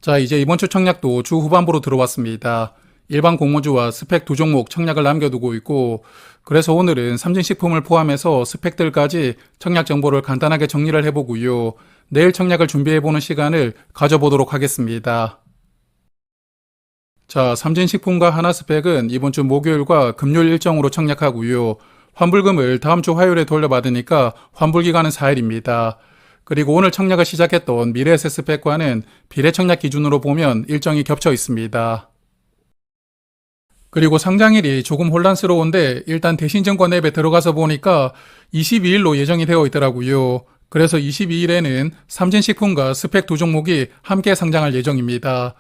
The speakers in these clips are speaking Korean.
자, 이제 이번 주 청약도 주 후반부로 들어왔습니다. 일반 공모주와 스펙 두 종목 청약을 남겨두고 있고, 그래서 오늘은 삼진식품을 포함해서 스펙들까지 청약 정보를 간단하게 정리를 해보고요. 내일 청약을 준비해보는 시간을 가져보도록 하겠습니다. 자, 삼진식품과 하나스펙은 이번 주 목요일과 금요일 일정으로 청약하고요. 환불금을 다음 주 화요일에 돌려받으니까 환불기간은 4일입니다. 그리고 오늘 청약을 시작했던 미래에셋스펙과는 비례청약 기준으로 보면 일정이 겹쳐 있습니다. 그리고 상장일이 조금 혼란스러운데 일단 대신증권 앱에 들어가서 보니까 22일로 예정이 되어 있더라고요. 그래서 22일에는 삼진식품과 스펙 두 종목이 함께 상장할 예정입니다.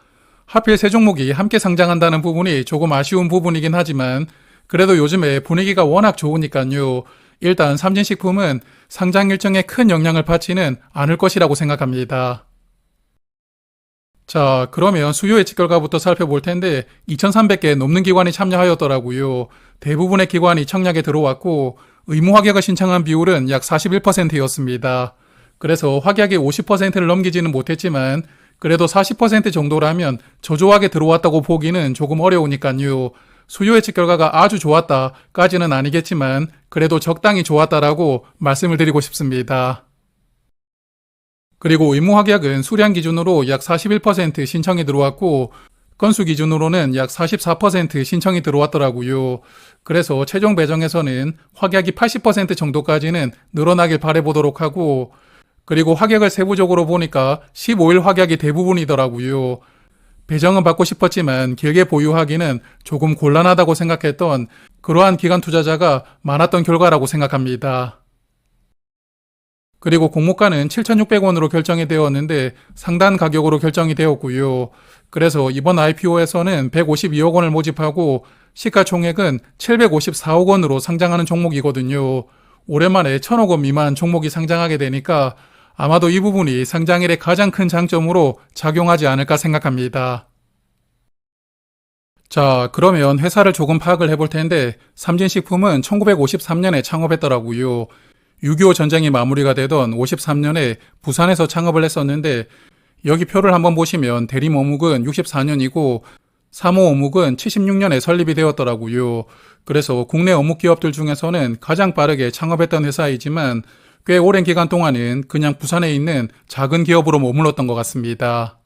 하필 세 종목이 함께 상장한다는 부분이 조금 아쉬운 부분이긴 하지만 그래도 요즘에 분위기가 워낙 좋으니까요. 일단 삼진식품은 상장 일정에 큰 영향을 받지는 않을 것이라고 생각합니다. 자, 그러면 수요 예측 결과부터 살펴볼 텐데 2,300개 넘는 기관이 참여하였더라고요. 대부분의 기관이 청약에 들어왔고 의무 확약을 신청한 비율은 약 41%였습니다. 그래서 확약이 50%를 넘기지는 못했지만 그래도 40% 정도라면 저조하게 들어왔다고 보기는 조금 어려우니까요. 수요 예측 결과가 아주 좋았다까지는 아니겠지만 그래도 적당히 좋았다라고 말씀을 드리고 싶습니다. 그리고 의무 확약은 수량 기준으로 약 41% 신청이 들어왔고 건수 기준으로는 약 44% 신청이 들어왔더라고요. 그래서 최종 배정에서는 확약이 80% 정도까지는 늘어나길 바라보도록 하고 그리고 확약을 세부적으로 보니까 15일 확약이 대부분이더라고요. 배정은 받고 싶었지만 길게 보유하기는 조금 곤란하다고 생각했던 그러한 기관 투자자가 많았던 결과라고 생각합니다. 그리고 공모가는 7,600원으로 결정이 되었는데 상단 가격으로 결정이 되었고요. 그래서 이번 IPO에서는 152억 원을 모집하고 시가총액은 754억 원으로 상장하는 종목이거든요. 오랜만에 1,000억 원 미만 종목이 상장하게 되니까 아마도 이 부분이 상장일의 가장 큰 장점으로 작용하지 않을까 생각합니다. 자, 그러면 회사를 조금 파악을 해볼 텐데 삼진식품은 1953년에 창업했더라고요. 6.25 전쟁이 마무리가 되던 53년에 부산에서 창업을 했었는데 여기 표를 한번 보시면 대림 어묵은 64년이고 삼호 어묵은 76년에 설립이 되었더라고요. 그래서 국내 어묵 기업들 중에서는 가장 빠르게 창업했던 회사이지만 꽤 오랜 기간 동안은 그냥 부산에 있는 작은 기업으로 머물렀던 것 같습니다.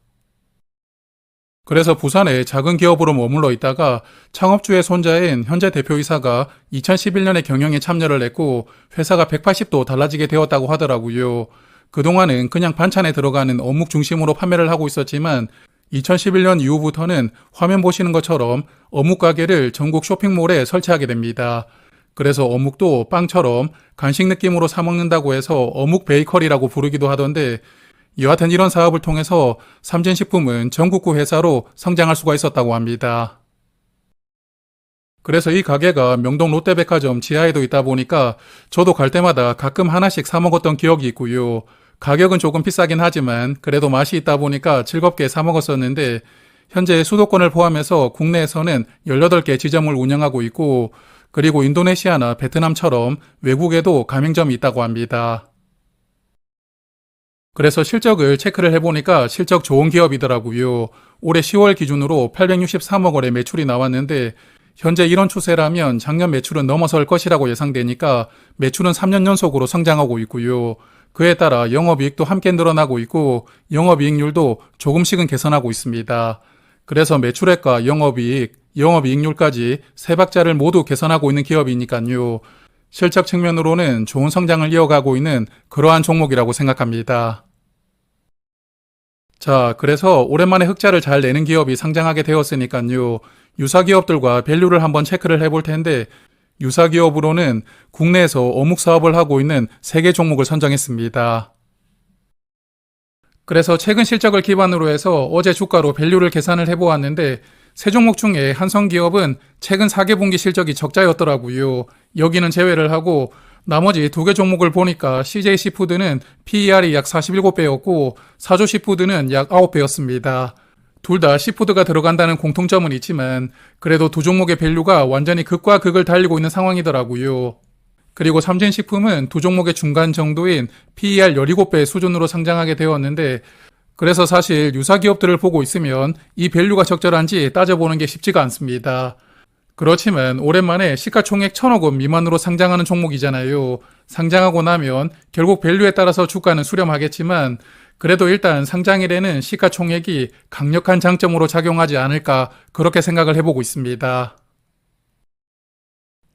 그래서 부산에 작은 기업으로 머물러 있다가 창업주의 손자인 현재 대표이사가 2011년에 경영에 참여를 했고 회사가 180도 달라지게 되었다고 하더라고요. 그동안은 그냥 반찬에 들어가는 어묵 중심으로 판매를 하고 있었지만 2011년 이후부터는 화면 보시는 것처럼 어묵 가게를 전국 쇼핑몰에 설치하게 됩니다. 그래서 어묵도 빵처럼 간식 느낌으로 사 먹는다고 해서 어묵 베이커리라고 부르기도 하던데 여하튼 이런 사업을 통해서 삼진식품은 전국구 회사로 성장할 수가 있었다고 합니다. 그래서 이 가게가 명동 롯데백화점 지하에도 있다 보니까 저도 갈 때마다 가끔 하나씩 사 먹었던 기억이 있고요. 가격은 조금 비싸긴 하지만 그래도 맛이 있다 보니까 즐겁게 사 먹었었는데 현재 수도권을 포함해서 국내에서는 18개 지점을 운영하고 있고 그리고 인도네시아나 베트남처럼 외국에도 가맹점이 있다고 합니다. 그래서 실적을 체크를 해보니까 실적 좋은 기업이더라고요. 올해 10월 기준으로 863억 원의 매출이 나왔는데 현재 이런 추세라면 작년 매출은 넘어설 것이라고 예상되니까 매출은 3년 연속으로 성장하고 있고요. 그에 따라 영업이익도 함께 늘어나고 있고 영업이익률도 조금씩은 개선하고 있습니다. 그래서 매출액과 영업이익, 영업이익률까지 세 박자를 모두 개선하고 있는 기업이니까요. 실적 측면으로는 좋은 성장을 이어가고 있는 그러한 종목이라고 생각합니다. 자, 그래서 오랜만에 흑자를 잘 내는 기업이 상장하게 되었으니까요. 유사 기업들과 밸류를 한번 체크를 해볼 텐데 유사 기업으로는 국내에서 어묵 사업을 하고 있는 3개 종목을 선정했습니다. 그래서 최근 실적을 기반으로 해서 어제 주가로 밸류를 계산을 해보았는데 세 종목 중에 한성기업은 최근 4개분기 실적이 적자였더라고요. 여기는 제외를 하고 나머지 2개 종목을 보니까 CJ시푸드는 PER이 약 47배였고 사조시푸드는 약 9배였습니다. 둘 다 시푸드가 들어간다는 공통점은 있지만 그래도 두 종목의 밸류가 완전히 극과 극을 달리고 있는 상황이더라고요. 그리고 삼진식품은 두 종목의 중간 정도인 PER 17배 수준으로 상장하게 되었는데 그래서 사실 유사 기업들을 보고 있으면 이 밸류가 적절한지 따져보는 게 쉽지가 않습니다. 그렇지만 오랜만에 시가총액 1,000억 원 미만으로 상장하는 종목이잖아요. 상장하고 나면 결국 밸류에 따라서 주가는 수렴하겠지만 그래도 일단 상장일에는 시가총액이 강력한 장점으로 작용하지 않을까 그렇게 생각을 해보고 있습니다.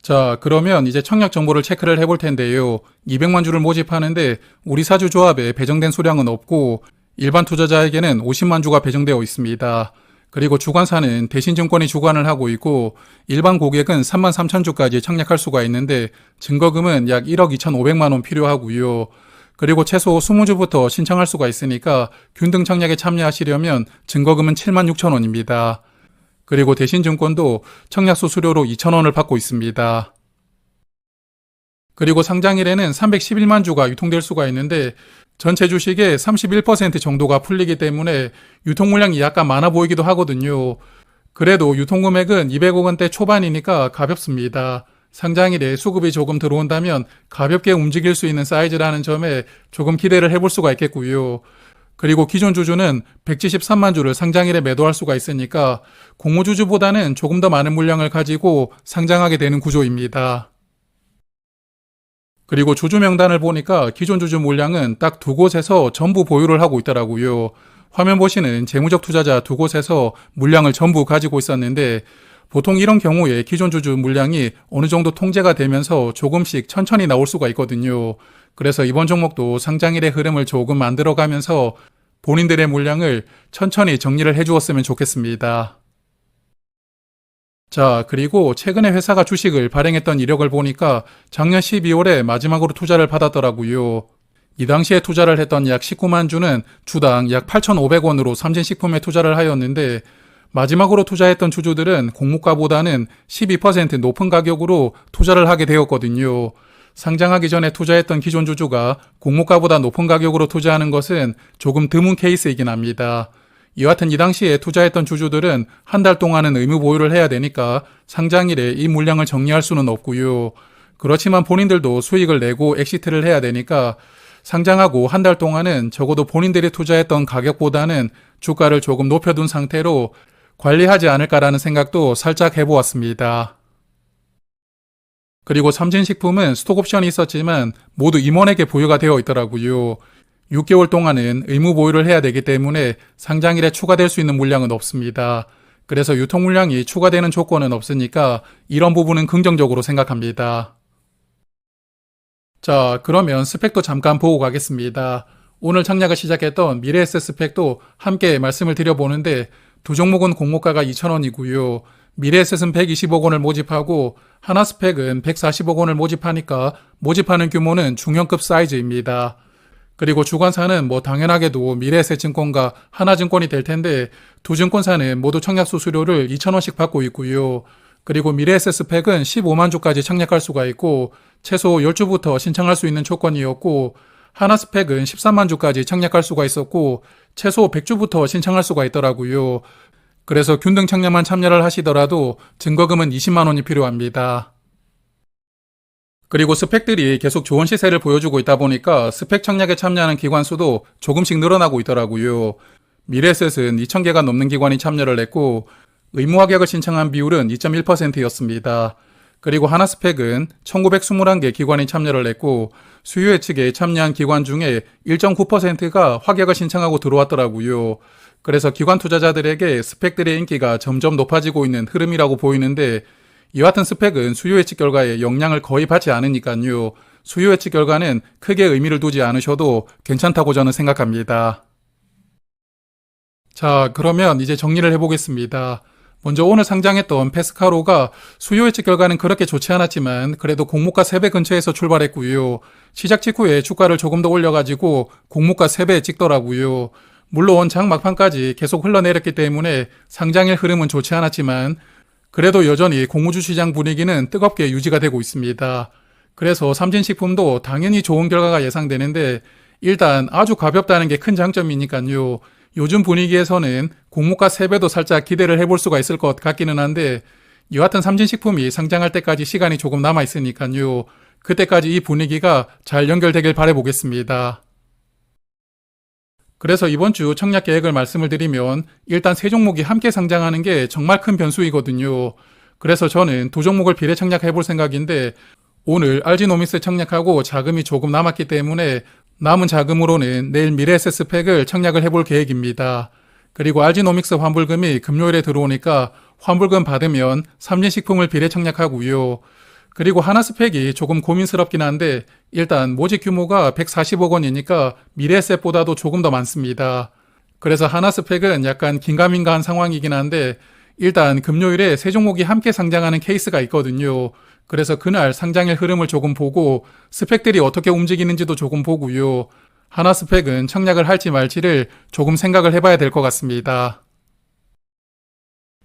자, 그러면 이제 청약 정보를 체크를 해볼 텐데요. 200만 주를 모집하는데 우리 사주 조합에 배정된 수량은 없고 일반 투자자에게는 50만 주가 배정되어 있습니다. 그리고 주관사는 대신증권이 주관을 하고 있고 일반 고객은 3만 3천 주까지 청약할 수가 있는데 증거금은 약 1억 2,500만 원 필요하고요. 그리고 최소 20주부터 신청할 수가 있으니까 균등 청약에 참여하시려면 증거금은 7만 6천 원입니다. 그리고 대신증권도 청약 수수료로 2천 원을 받고 있습니다. 그리고 상장일에는 311만 주가 유통될 수가 있는데 전체 주식의 31% 정도가 풀리기 때문에 유통 물량이 약간 많아 보이기도 하거든요. 그래도 유통금액은 200억 원대 초반이니까 가볍습니다. 상장일에 수급이 조금 들어온다면 가볍게 움직일 수 있는 사이즈라는 점에 조금 기대를 해볼 수가 있겠고요. 그리고 기존 주주는 173만 주를 상장일에 매도할 수가 있으니까 공모주주보다는 조금 더 많은 물량을 가지고 상장하게 되는 구조입니다. 그리고 주주 명단을 보니까 기존 주주 물량은 딱 두 곳에서 전부 보유를 하고 있더라고요. 화면 보시는 재무적 투자자 두 곳에서 물량을 전부 가지고 있었는데 보통 이런 경우에 기존 주주 물량이 어느 정도 통제가 되면서 조금씩 천천히 나올 수가 있거든요. 그래서 이번 종목도 상장일의 흐름을 조금 만들어가면서 본인들의 물량을 천천히 정리를 해주었으면 좋겠습니다. 자, 그리고 최근에 회사가 주식을 발행했던 이력을 보니까 작년 12월에 마지막으로 투자를 받았더라고요. 이 당시에 투자를 했던 약 19만 주는 주당 약 8,500원으로 삼진식품에 투자를 하였는데 마지막으로 투자했던 주주들은 공모가보다는 12% 높은 가격으로 투자를 하게 되었거든요. 상장하기 전에 투자했던 기존 주주가 공모가보다 높은 가격으로 투자하는 것은 조금 드문 케이스이긴 합니다. 여하튼 이 당시에 투자했던 주주들은 한 달 동안은 의무 보유를 해야 되니까 상장일에 이 물량을 정리할 수는 없고요. 그렇지만 본인들도 수익을 내고 엑시트를 해야 되니까 상장하고 한 달 동안은 적어도 본인들이 투자했던 가격보다는 주가를 조금 높여둔 상태로 관리하지 않을까라는 생각도 살짝 해보았습니다. 그리고 삼진식품은 스톡옵션이 있었지만 모두 임원에게 보유가 되어 있더라고요. 6개월 동안은 의무 보유를 해야 되기 때문에 상장일에 추가될 수 있는 물량은 없습니다. 그래서 유통 물량이 추가되는 조건은 없으니까 이런 부분은 긍정적으로 생각합니다. 자, 그러면 스펙도 잠깐 보고 가겠습니다. 오늘 청약을 시작했던 미래에셋 스펙도 함께 말씀을 드려보는데 두 종목은 공모가가 2,000원이고요. 미래에셋은 120억 원을 모집하고 하나스펙은 140억 원을 모집하니까 모집하는 규모는 중형급 사이즈입니다. 그리고 주관사는 당연하게도 미래에셋증권과 하나증권이 될 텐데 두 증권사는 모두 청약 수수료를 2,000원씩 받고 있고요. 그리고 미래에셋 스펙은 15만 주까지 청약할 수가 있고 최소 10주부터 신청할 수 있는 조건이었고 하나스펙은 13만 주까지 청약할 수가 있었고 최소 100주부터 신청할 수가 있더라고요. 그래서 균등 청약만 참여를 하시더라도 증거금은 20만 원이 필요합니다. 그리고 스펙들이 계속 좋은 시세를 보여주고 있다 보니까 스펙 청약에 참여하는 기관 수도 조금씩 늘어나고 있더라고요. 미래에셋은 2,000개가 넘는 기관이 참여를 했고 의무 합격을 신청한 비율은 2.1%였습니다. 그리고 하나스펙은 1,921개 기관이 참여를 했고 수요 예측에 참여한 기관 중에 1.9%가 합격을 신청하고 들어왔더라고요. 그래서 기관 투자자들에게 스펙들의 인기가 점점 높아지고 있는 흐름이라고 보이는데 이와 같은 스펙은 수요 예측 결과에 영향을 거의 받지 않으니까요. 수요 예측 결과는 크게 의미를 두지 않으셔도 괜찮다고 저는 생각합니다. 자, 그러면 이제 정리를 해보겠습니다. 먼저 오늘 상장했던 페스카로가 수요 예측 결과는 그렇게 좋지 않았지만 그래도 공모가 3배 근처에서 출발했고요. 시작 직후에 주가를 조금 더 올려가지고 공모가 3배 찍더라고요. 물론 장 막판까지 계속 흘러내렸기 때문에 상장일 흐름은 좋지 않았지만 그래도 여전히 공모주 시장 분위기는 뜨겁게 유지가 되고 있습니다. 그래서 삼진식품도 당연히 좋은 결과가 예상되는데 일단 아주 가볍다는 게 큰 장점이니까요. 요즘 분위기에서는 공모가 3배도 살짝 기대를 해볼 수가 있을 것 같기는 한데 여하튼 삼진식품이 상장할 때까지 시간이 조금 남아있으니까요. 그때까지 이 분위기가 잘 연결되길 바라보겠습니다. 그래서 이번 주 청약 계획을 말씀을 드리면 일단 세 종목이 함께 상장하는 게 정말 큰 변수이거든요. 그래서 저는 두 종목을 비례 청약해 볼 생각인데 오늘 RG노믹스 청약하고 자금이 조금 남았기 때문에 남은 자금으로는 내일 미래에셋스팩을 청약을 해볼 계획입니다. 그리고 RG노믹스 환불금이 금요일에 들어오니까 환불금 받으면 삼진식품을 비례 청약하고요. 그리고 하나스펙이 조금 고민스럽긴 한데 일단 모집 규모가 140억 원이니까 미래에셋보다도 조금 더 많습니다. 그래서 하나스펙은 약간 긴가민가한 상황이긴 한데 일단 금요일에 세 종목이 함께 상장하는 케이스가 있거든요. 그래서 그날 상장일 흐름을 조금 보고 스펙들이 어떻게 움직이는지도 조금 보고요. 하나스펙은 청약을 할지 말지를 조금 생각을 해봐야 될 것 같습니다.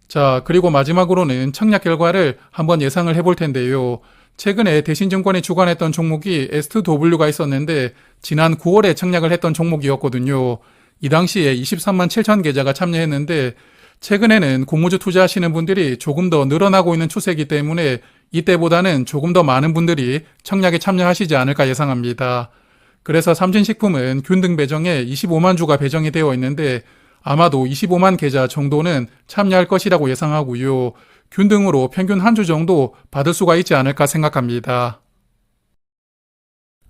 자, 그리고 마지막으로는 청약 결과를 한번 예상을 해볼 텐데요. 최근에 대신증권이 주관했던 종목이 S2W가 있었는데 지난 9월에 청약을 했던 종목이었거든요. 이 당시에 23만 7천 계좌가 참여했는데 최근에는 공모주 투자하시는 분들이 조금 더 늘어나고 있는 추세이기 때문에 이때보다는 조금 더 많은 분들이 청약에 참여하시지 않을까 예상합니다. 그래서 삼진식품은 균등 배정에 25만 주가 배정이 되어 있는데 아마도 25만 계좌 정도는 참여할 것이라고 예상하고요. 균등으로 평균 한 주 정도 받을 수가 있지 않을까 생각합니다.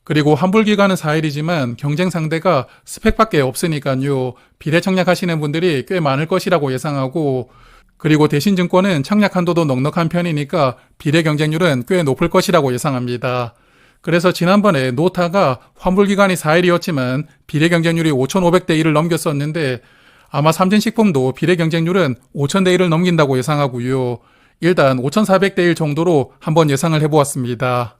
그리고 환불기간은 4일이지만 경쟁 상대가 스펙밖에 없으니까요. 비례 청약하시는 분들이 꽤 많을 것이라고 예상하고 그리고 대신증권은 청약 한도도 넉넉한 편이니까 비례 경쟁률은 꽤 높을 것이라고 예상합니다. 그래서 지난번에 노타가 환불기간이 4일이었지만 비례 경쟁률이 5,500대 1을 넘겼었는데 아마 삼진식품도 비례 경쟁률은 5,000대 1을 넘긴다고 예상하고요. 일단 5,400대 1 정도로 한번 예상을 해보았습니다.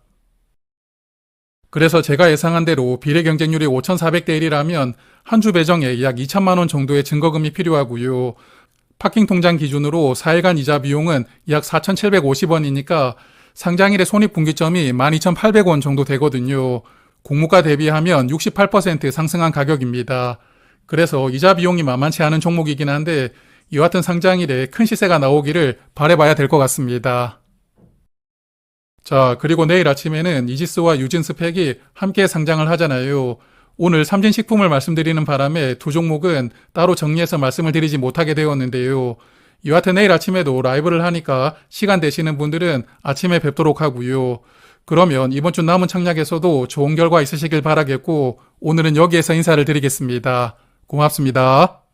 그래서 제가 예상한 대로 비례 경쟁률이 5,400대 1이라면 한 주 배정에 약 2천만 원 정도의 증거금이 필요하고요. 파킹 통장 기준으로 4일간 이자 비용은 약 4,750원이니까 상장일의 손익분기점이 12,800원 정도 되거든요. 공모가 대비하면 68% 상승한 가격입니다. 그래서 이자 비용이 만만치 않은 종목이긴 한데 여하튼 상장일에 큰 시세가 나오기를 바라봐야 될 것 같습니다. 자, 그리고 내일 아침에는 이지스와 유진스펙이 함께 상장을 하잖아요. 오늘 삼진식품을 말씀드리는 바람에 두 종목은 따로 정리해서 말씀을 드리지 못하게 되었는데요. 여하튼 내일 아침에도 라이브를 하니까 시간 되시는 분들은 아침에 뵙도록 하고요. 그러면 이번 주 남은 청약에서도 좋은 결과 있으시길 바라겠고 오늘은 여기에서 인사를 드리겠습니다. 고맙습니다.